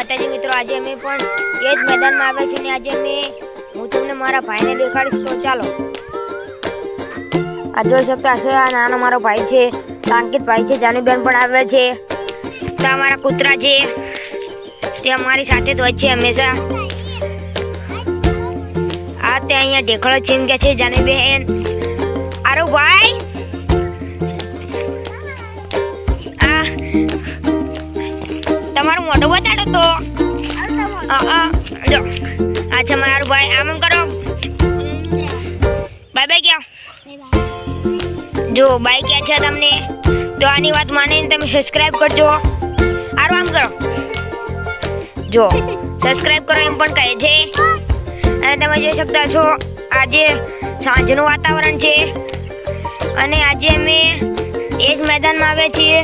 માતાજી મિત્રો, આજે અમે પણ એ જ મેદાનમાં આવ્યા છીએ અને આજે હું તમને મારા ભાઈને દેખાડીશ. તો ચાલો. આ જોઈ શકતા હશો, આ નાનો મારો ભાઈ છે, અંકિત ભાઈ છે, જાનુબેન પણ આવ્યા છે. તો અમારા કૂતરા છે તે અમારી સાથે જ હોય છે હંમેશા. આ તે અહીંયા ઢેકળો છીનકે છે જાનુબેન. આરો ભાઈ, આ તમારું મોઢું બતાડો તો. જો આ છે મારું ભાઈ. આમ કરો, બાય બાય ક્યાં. જો બાય ક્યાં છે તમને. તો આની વાત માનીને તમે સબસ્ક્રાઇબ કરજો. આરો આમ કરો, જો સબસ્ક્રાઇબ કરો એમ પણ કહે છે. અને તમે જોઈ શકતા છો આજે સાંજનું વાતાવરણ છે અને આજે અમે એ જ મેદાનમાં આવ્યા છીએ.